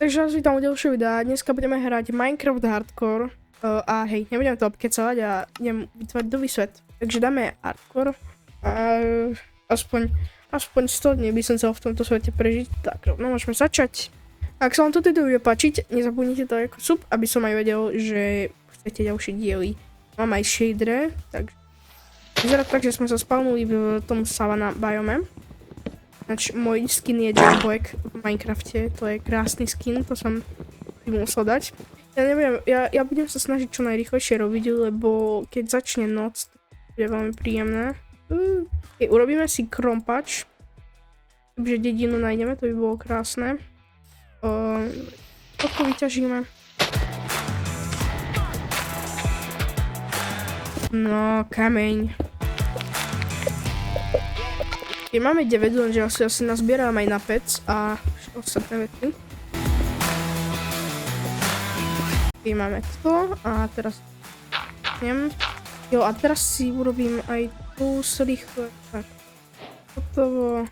Takže vás vítam u ďalšieho videa. Dneska budeme hrať Minecraft Hardcore. A hej, nebudem to obkecovať a idem vytvoriť nový svet. Takže dáme Hardcore. A aspoň 100 dní by som chcel v tomto svete prežiť. Tak, no môžeme začať. Ak sa vám toto video bude páčiť, nezabudnite to ako sub, aby som aj vedel, že chcete ďalšie diely. Mám aj shadere, takže vyzerá tak, že sme sa spawnuli v tom savana biome. Môj skin je Jumpback v Minecrafte, to je krásny skin, to som musel dať. Ja neviem, ja budem sa snažiť čo najrýchlejšie robiť, lebo keď začne noc, to bude veľmi príjemné. Urobíme si krompač, keďže dedinu nájdeme, to by bolo krásne. Toto vyťažíme. No, kameň. Máme 9, lenže asi nazbieram aj na pec a ostatné veci. Máme to a teraz a teraz si urobím aj tu rýchle. Tak, hotovo.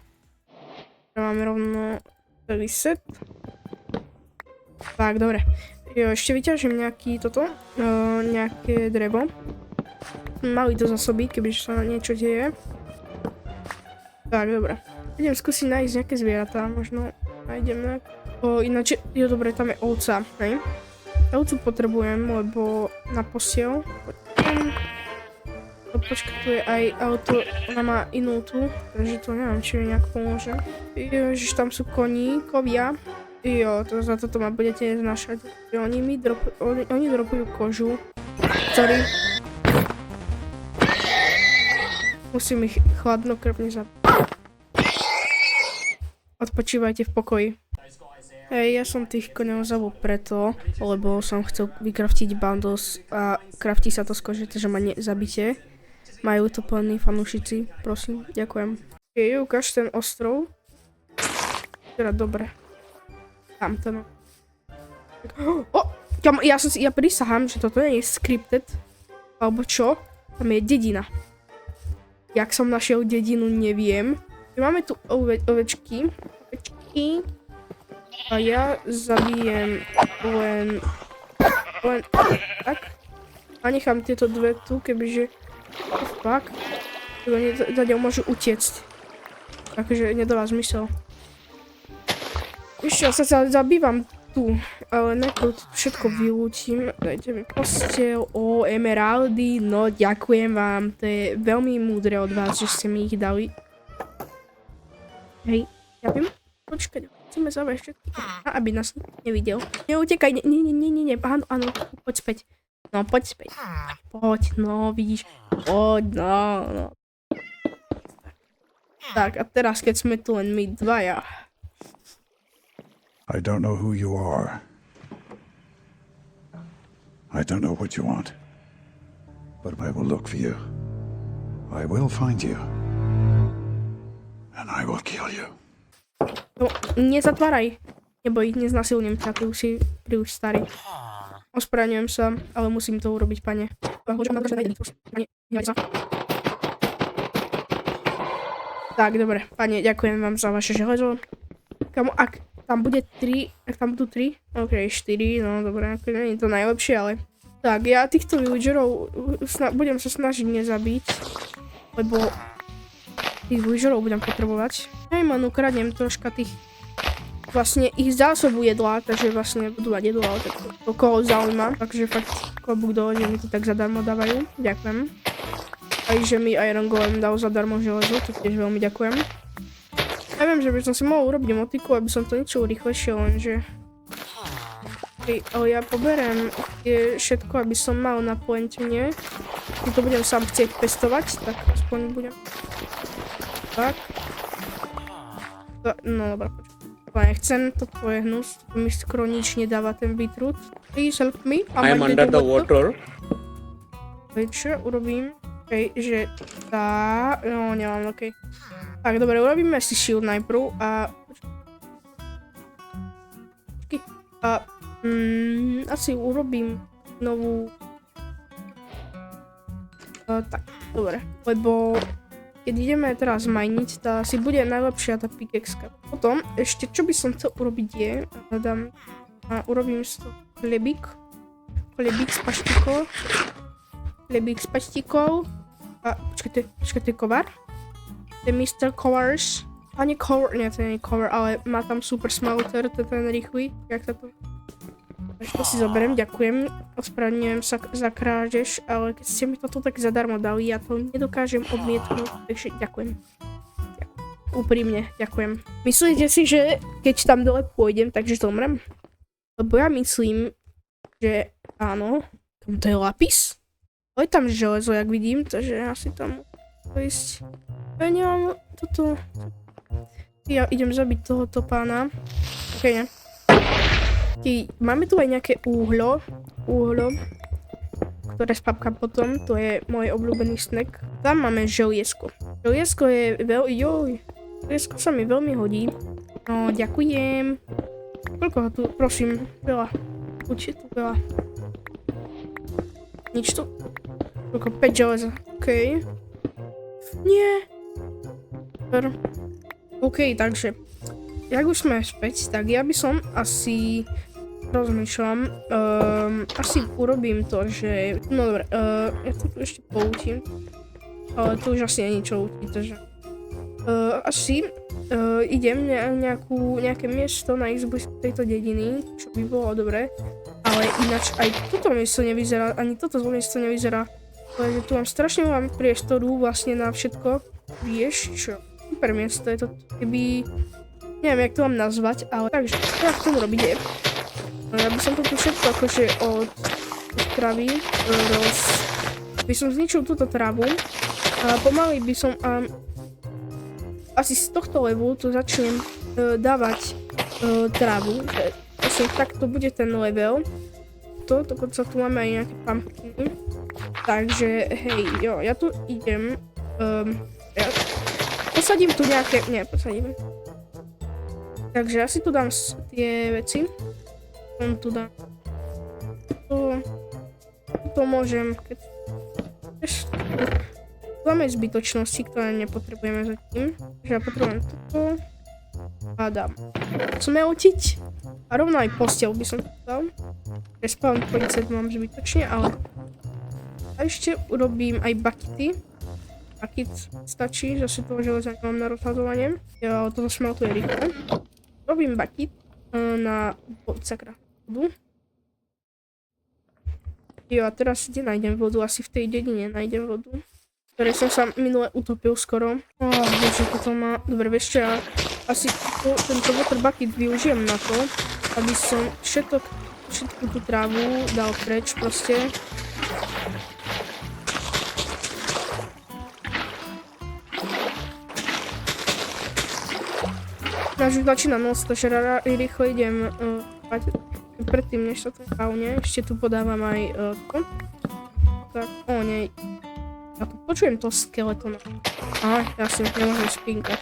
Máme rovno celý set. Tak, dobre. Ešte vyťažím nejaké drevo. Mali to zásoby, kebyže sa niečo deje. Tak, dobre. Idem skúsiť nájsť nejaké zvieratá, možno nájdem ináč, dobre, tam je ovca, hej? Ovcu potrebujem, lebo na posiel. Počkaj, tu je aj auto, ona má inú tu, takže to neviem, či mi nejak pomôže. Ježiš, tam sú koníkovia. Jo, to za toto ma budete znašať. Oni dropujú kožu. Sorry. Musím ich chladnokrvne zabiť. Odpočívajte v pokoji. Hej, ja som tých koňov zabil preto, lebo som chcel vykraftiť bundles a kraftí sa to z kože, takže ma nezabite. Majú to plní fanúšici, prosím, ďakujem. Ukáž ten ostrov. Teda dobre. Tamto no. Ja prisahám, že toto nie je scripted. Alebo čo? Tam je dedina. Jak som našiel dedinu, neviem. Máme tu ovečky. A ja zabijem len tak. A nechám tieto dve tu, kebyže fakt. Zadiaľ môžu utiecť. Takže nedáva zmysel. Ešte ja sa zabývam tu, ale najprv všetko vylúčim. Dajte mi posteľ, emeraldy, no ďakujem vám, to je veľmi múdre od vás, že ste mi ich dali. Hej, ďakujem. Počkať, chceme zavrieť všetky, aby nás nevidel. Neutekaj, nie, áno, poď späť. No, poď späť. Poď, no, vidíš, poď, no. Tak, a teraz, keď sme tu len my dvaja. I don't know who you are. I don't know what you want. But I will look for you. I will find you. And I will kill you. No, nezatváraj. Neboj, neznasilním ťa, ty už si príliš starý. Ospravedlňujem sa, ale musím to urobiť, pane. Tak, dobre, pane, ďakujem vám za vaše železo. Kamu, ak tam bude 3, ak tam budú 3, ok, 4, no dobré, nie je to najlepšie, ale... Tak, ja týchto villagerov budem sa snažiť nezabiť, lebo tých villagerov budem potrebovať. Hej, man, ukradnem troška tých... Vlastne ich zásobu jedla, takže vlastne budú mať jedlo, ale tak to koho zaujíma. Takže fakt, klobúk dole, že mi to tak zadarmo dávajú, ďakujem. Aj že mi Iron Golem dal zadarmo železo, to tiež veľmi ďakujem. Ja viem, že by som si mohol urobiť motiku, aby som to niečo rýchlejšie, lenže... Ale ja poberiem všetko, aby som mal na pointne. Keď to budem sám chcieť pestovať, tak aspoň budem. Tak. No dobrá, počkaj. Nechcem to tvoje hnus, to mi skoro nič nedáva ten beetroot. Please help me. I am under the water. Čo urobím? Okej, že tá... No, nemám, okej. Tak, dobre, urobíme si shield najprv a... asi urobím novú... tak, dobre, lebo keď ideme teraz majniť, tá si bude najlepšia tá pickaxe. Potom ešte čo by som chcel urobiť je, dám A urobím z toho chlebík. Chlebík s paštikou. Chlebík s paštikou. A počkajte, to je kovar? To je Mr. Covers. Ani cover, nie, to nie je cover, ale má tam super smelter, to je ten rýchly. Jak sa to... Takže to si zoberiem, ďakujem. Ospravedlňujem sa za krádež, ale keď ste mi toto tak zadarmo dali, ja to nedokážem odmietnúť, takže ďakujem. Úprimne, ďakujem. Myslíte si, že keď tam dole pôjdem, takže zomrem? Lebo ja myslím, že áno. To je lapis? Ale tam železo, jak vidím, takže asi tam to ísť. Ja nemám toto. Ja idem zabiť tohoto pána. Ok, ne. Máme tu aj nejaké uhlo, ktoré spapkám potom, to je môj obľúbený snack. Tam máme želiesko. Želiesko je želiesko sa mi veľmi hodí. No, ďakujem. Koľko ho tu, prosím, veľa. Určite tu veľa. Nič tu. Koľko, 5 železa, okej. Nie. Super. OK, takže, jak už sme späť, tak ja by som asi rozmýšľam, asi urobím to, že, no dobre, ja to tu ešte poučím, ale tu už asi nie je ničo učiť, takže asi idem nejaké miesto na izbu tejto dediny, čo by bolo dobre, ale ináč aj toto miesto nevyzerá, ani toto miesto nevyzerá, ale tu mám strašne veľa priestoru vlastne na všetko, vieš čo? Super miesto je to, keby, neviem, jak to mám nazvať, ale takže, čo ja chcem robiť je, ja by som to tu všetko akože od travy by som zničil túto travu a pomaly by som asi z tohto levelu tu začnem dávať travu, vlastne takto bude ten level, dokonca tu máme aj nejaké pumpkiny, takže hej, jo, ja tu idem, ja posadím tu nejaké, posadím. Takže ja si tu dám tie veci. On tu dám. To môžem, keď... Dáme zbytočnosti, ktoré nepotrebujeme zatím. Takže ja potrebujem toto. A dám. Smeltiť. A rovno aj posteľ by som tu dal. Respawn policet mám zbytočne, ale... A ešte urobím aj bakity. Bakit stačí, zase toho železa nemám na rozhadzovanie. Ja toto smeltuje rýchlo. Robím bakit na sakra vodu. Jo, a teraz kde nájdem vodu? Asi v tej dedine nájdem vodu. Ktoré som sa minule utopil skoro. Bože, toto má... Dobre, vieš čo, ja asi tento water bucket využijem na to, aby som všetku tú trávu dal preč proste. Náš už začína noc, takže rýchlo idem spať. Predtým, než sa to spavne, ešte tu podávam aj to. Tak, nie. Ja tu počujem to skeletona. Ja si nemôžem spinkať.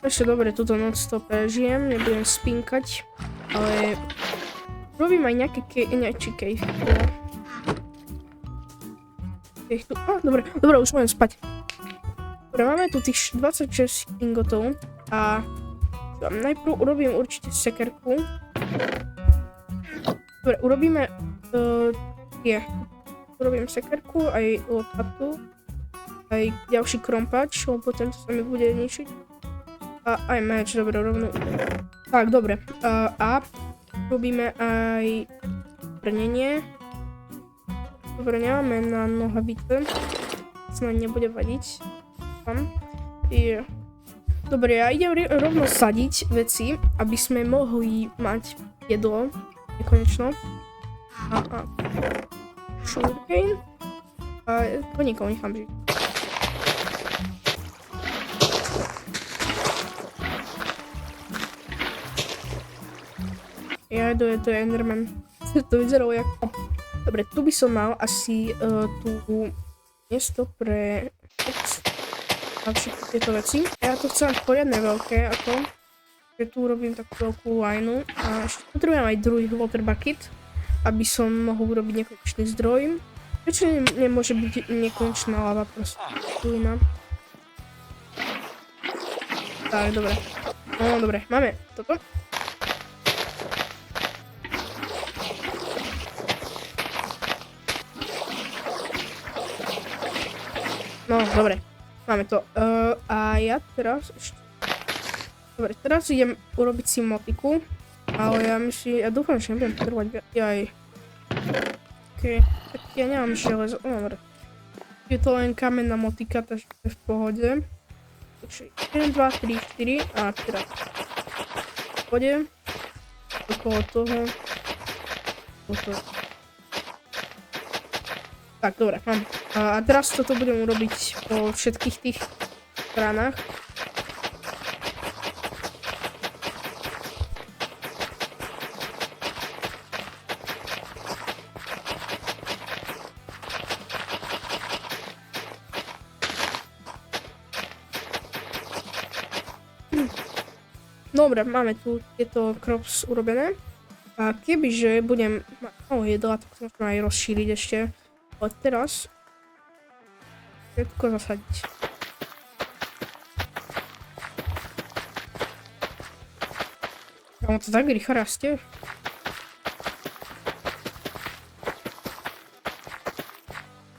Ešte dobre, túto noc to prežijem, nebudem spinkať, ale robím aj nejaké cave. Dobre, už môžem spať. Dobre, máme tu tých 26 ingotov a najprv urobím určite sekerku. Dobre, urobíme urobím sekerku, aj lopatu, aj ďalší krompač, lebo tento sa mi bude ničiť. A aj meč, dobre, rovno. Tak, dobre. A robíme aj brnenie. Dobre, nemáme na nohavice. Snad nebude vadiť. Tam. Dobre, ja idem rovno sadiť veci, aby sme mohli mať jedlo. Nekonečno. Sugarcane. A koníkov nechám žiť. To je Enderman. To vyzeralo jak... Dobre, tu by som mal asi tu miesto pre... A všetky tieto veci. Ja to chcem poriadne veľké ako. Že tu urobím takú veľkú lineu. A ešte potrebujem aj druhý water bucket, aby som mohol urobiť nekonečný zdroj. Prečo nemôže byť nekonečná lava proste? Tulina. Tak, dobre. No, dobre, máme toto. No, dobre. Máme to. A ja teraz ešte... Dobre, teraz idem urobiť si motiku. Ale ja dúfam, že nebudem potrebovať viac. Jaj. Okej, tak ja nemám železo. Dobre. Je to len kamenná motika, takže to je v pohode. Takže 1, 2, 3, 4 a teraz v pohode. Okolo toho. Tak, dobre, mám. A teraz toto budem urobiť po všetkých tých stranách. Dobre, máme tu tieto crops urobené. A kebyže budem mať malo jedla, tak to môžem aj rozšíriť ešte. Ale teraz všetko zasadiť. Ono to tak rýchlo rastie.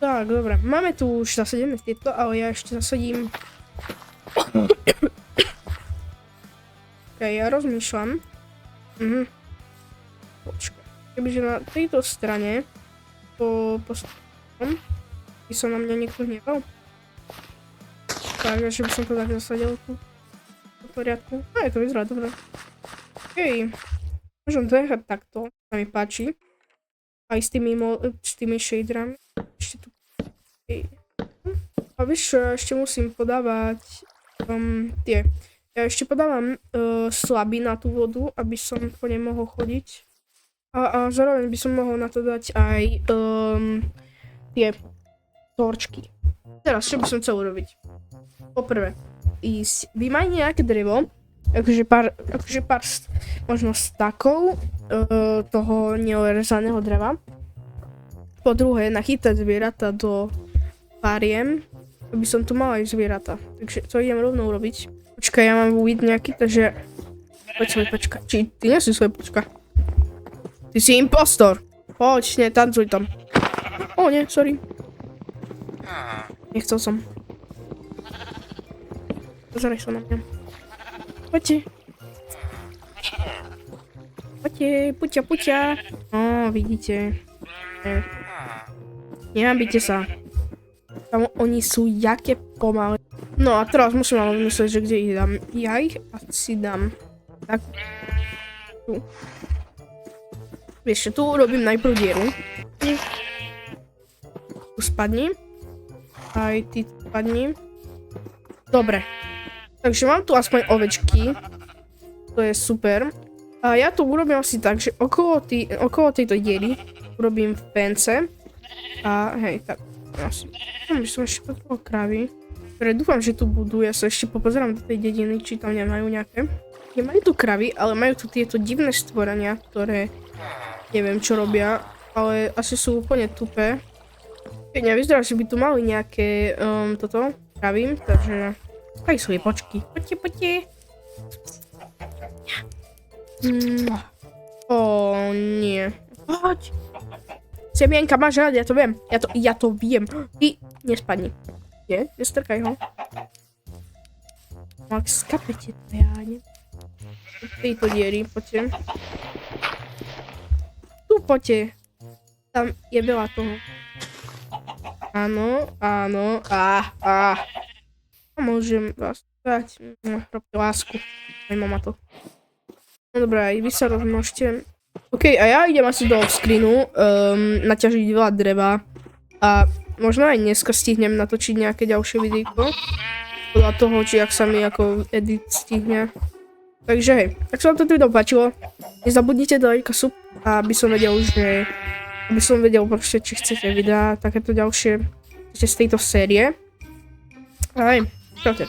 Tak, dobre. Máme tu už zasadené tieto, ale ja ešte zasadím... Ja rozmýšľam. Počkaj. Kebyže na tejto strane by sa na mňa niekto hneval. Takže by som to tak zasadil tu. V poriadku. No je to vyzerá dobre. Okej. Môžem to nechať takto. To mi páči. Aj s tými shaderami. Ešte tu. Okay. A vieš, ešte musím podávať tie. Ja ešte podávam slaby na tú vodu, aby som po nej mohol chodiť. A zároveň by som mohol na to dať aj tie torčky. Teraz, čo by som chcel urobiť? Poprvé, vymaj nejaké drevo, akože pár možno stakov toho neorezaného dreva. Po druhé, nachytať zvieratá do fariem, aby som tu mal aj zvieratá. Takže to idem rovno urobiť. Počkaj, ja mám uviť nejaký, takže... Poď svoj počka. Či ty nie si svoj počka? Ty si impostor. Poď, netancuj tam. O, nie, sorry. Nechcel som. Pozeraj sa na mňa. Poďte. Poďte, puťa. No, vidíte. Nehambite sa. Tam oni sú jaké pomalé. No a teraz musím ale vymyslieť, že kde ich dám. Ja ich asi dám. Tak. Tu. Vieš, tu urobím najprv dieru. Tu spadni. Aj ty spadni. Dobre. Takže mám tu aspoň ovečky. To je super. A ja to urobím asi tak, že okolo tejto diery urobím fence. A hej, tak. Asi. By som ešte potreboval krávy. Ktoré dúfam, že tu budú. Ja sa ešte popozerám do tej dediny, či tam nemajú nejaké. Nemajú tu kravy, ale majú tu tieto divné stvorenia, ktoré neviem čo robia, ale asi sú úplne tupé. Nevyzerá, že by tu mali nejaké toto kravy, takže aj svoje počky. Poďte. Nie. Poď. Semienka máš rád, ja to viem. Ja to viem. Ty nespadni. Nestrkaj ho. Ak skapete to, ja neviem. Tejto diery, poďte. Tu poďte. Tam je veľa toho. Áno. A môžem vás dať. Robte lásku. Aj mama to. No dobré, aj vy sa rozmnožte. OK, a ja idem asi do off-screenu naťažiť veľa dreva. A možno aj dneska stihnem natočiť nejaké ďalšie videjko. Podľa toho, či ak sa mi ako edit stihne. Takže hej, ak sa vám toto video páčilo, nezabudnite dať sub, aby som vedel, proste, či chcete videá, takéto ďalšie z tejto série. A hej, čaute.